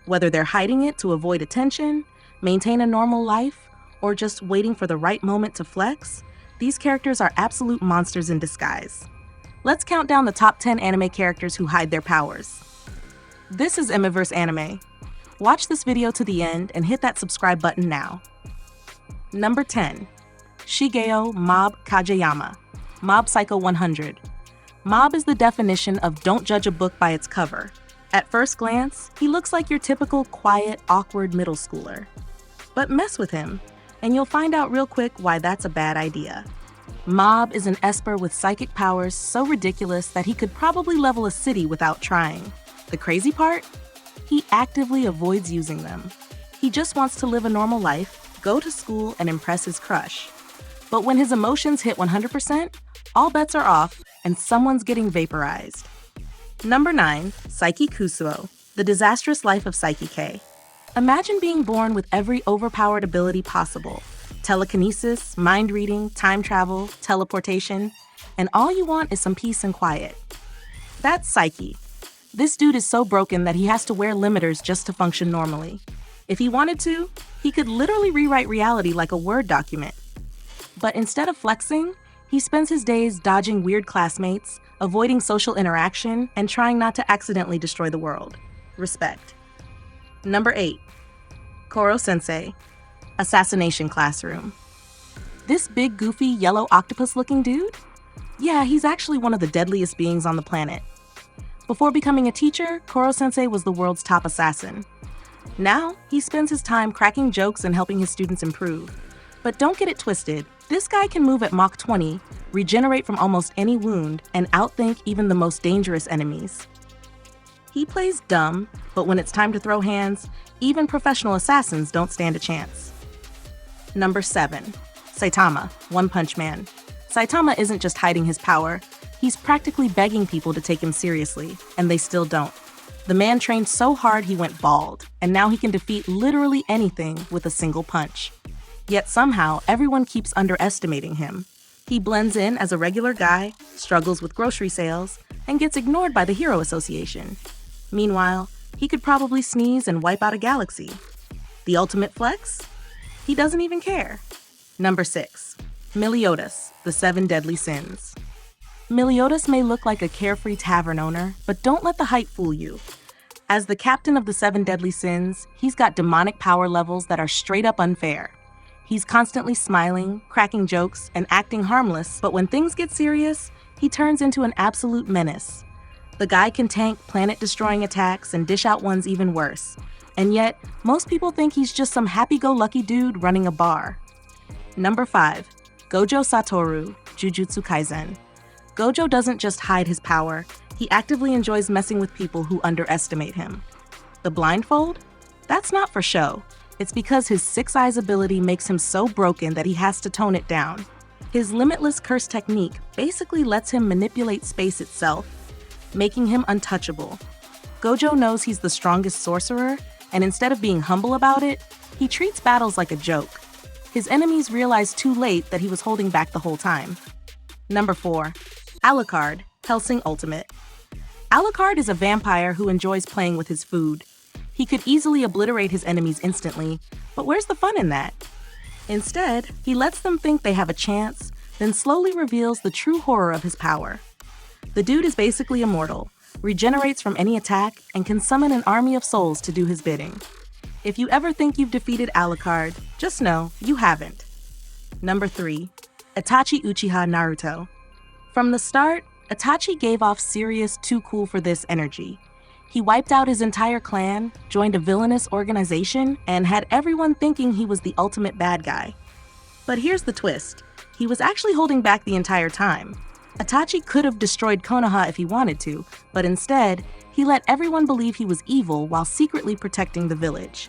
Whether they're hiding it to avoid attention, maintain a normal life, or just waiting for the right moment to flex, these characters are absolute monsters in disguise. Let's count down the top 10 anime characters who hide their powers. This is Imiverse Anime. Watch this video to the end and hit that subscribe button now. Number 10. Shigeo Mob Kageyama, Mob Psycho 100. Mob is the definition of don't judge a book by its cover. At first glance, he looks like your typical quiet, awkward middle schooler. But mess with him, and you'll find out real quick why that's a bad idea. Mob is an Esper with psychic powers so ridiculous that he could probably level a city without trying. The crazy part? He actively avoids using them. He just wants to live a normal life, go to school, and impress his crush. But when his emotions hit 100%, all bets are off, and someone's getting vaporized. Number 9. Saiki Kusuo, The Disastrous Life of Saiki K. Imagine being born with every overpowered ability possible. Telekinesis, mind reading, time travel, teleportation, and all you want is some peace and quiet. That's Saiki. This dude is so broken that he has to wear limiters just to function normally. If he wanted to, he could literally rewrite reality like a Word document. But instead of flexing, he spends his days dodging weird classmates, avoiding social interaction, and trying not to accidentally destroy the world. Respect. Number 8. Koro-sensei, Assassination Classroom. This big, goofy, yellow octopus-looking dude? Yeah, he's actually one of the deadliest beings on the planet. Before becoming a teacher, Koro-sensei was the world's top assassin. Now, he spends his time cracking jokes and helping his students improve. But don't get it twisted, this guy can move at Mach 20, regenerate from almost any wound, and outthink even the most dangerous enemies. He plays dumb, but when it's time to throw hands, even professional assassins don't stand a chance. Number 7. Saitama, One Punch Man. Saitama isn't just hiding his power, he's practically begging people to take him seriously, and they still don't. The man trained so hard he went bald, and now he can defeat literally anything with a single punch. Yet somehow, everyone keeps underestimating him. He blends in as a regular guy, struggles with grocery sales, and gets ignored by the Hero Association. Meanwhile, he could probably sneeze and wipe out a galaxy. The ultimate flex? He doesn't even care. Number 6. Meliodas, The Seven Deadly Sins. Meliodas may look like a carefree tavern owner, but don't let the hype fool you. As the captain of the Seven Deadly Sins, he's got demonic power levels that are straight up unfair. He's constantly smiling, cracking jokes, and acting harmless, but when things get serious, he turns into an absolute menace. The guy can tank planet-destroying attacks and dish out ones even worse. And yet, most people think he's just some happy-go-lucky dude running a bar. Number 5. Gojo Satoru, Jujutsu Kaisen. Gojo doesn't just hide his power, he actively enjoys messing with people who underestimate him. The blindfold? That's not for show. It's because his Six Eyes ability makes him so broken that he has to tone it down. His limitless curse technique basically lets him manipulate space itself, making him untouchable. Gojo knows he's the strongest sorcerer, and instead of being humble about it, he treats battles like a joke. His enemies realize too late that he was holding back the whole time. Number 4. Alucard, Hellsing Ultimate. Alucard is a vampire who enjoys playing with his food. He could easily obliterate his enemies instantly, but where's the fun in that? Instead, he lets them think they have a chance, then slowly reveals the true horror of his power. The dude is basically immortal, regenerates from any attack, and can summon an army of souls to do his bidding. If you ever think you've defeated Alucard, just know you haven't. Number 3. Itachi Uchiha Naruto. From the start, Itachi gave off serious too cool for this energy. He wiped out his entire clan, joined a villainous organization, and had everyone thinking he was the ultimate bad guy. But here's the twist. He was actually holding back the entire time. Itachi could have destroyed Konoha if he wanted to, but instead, he let everyone believe he was evil while secretly protecting the village.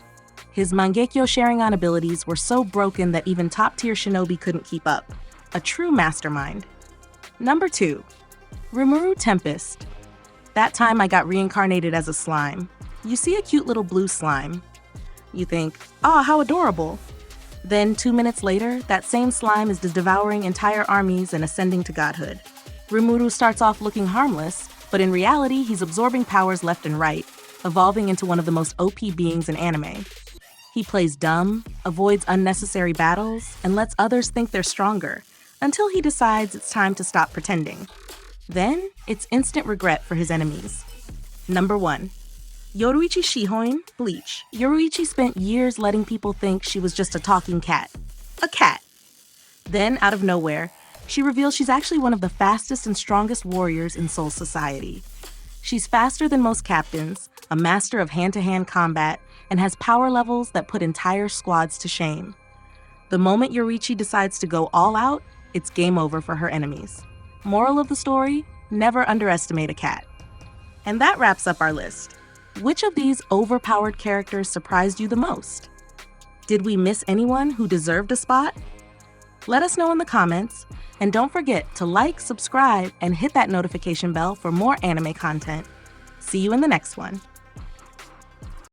His Mangekyo Sharingan abilities were so broken that even top-tier shinobi couldn't keep up. A true mastermind. Number 2. Rimuru Tempest. That time I got reincarnated as a slime. You see a cute little blue slime. You think, oh, how adorable. Then 2 minutes later, that same slime is devouring entire armies and ascending to godhood. Rimuru starts off looking harmless, but in reality, he's absorbing powers left and right, evolving into one of the most OP beings in anime. He plays dumb, avoids unnecessary battles, and lets others think they're stronger, until he decides it's time to stop pretending. Then, it's instant regret for his enemies. Number 1. Yoruichi Shihoin, Bleach. Yoruichi spent years letting people think she was just a talking cat. A cat. Then, out of nowhere, she reveals she's actually one of the fastest and strongest warriors in Soul Society. She's faster than most captains, a master of hand-to-hand combat, and has power levels that put entire squads to shame. The moment Yoruichi decides to go all out, it's game over for her enemies. Moral of the story, never underestimate a cat. And that wraps up our list. Which of these overpowered characters surprised you the most? Did we miss anyone who deserved a spot? Let us know in the comments, and don't forget to like, subscribe, and hit that notification bell for more anime content. See you in the next one.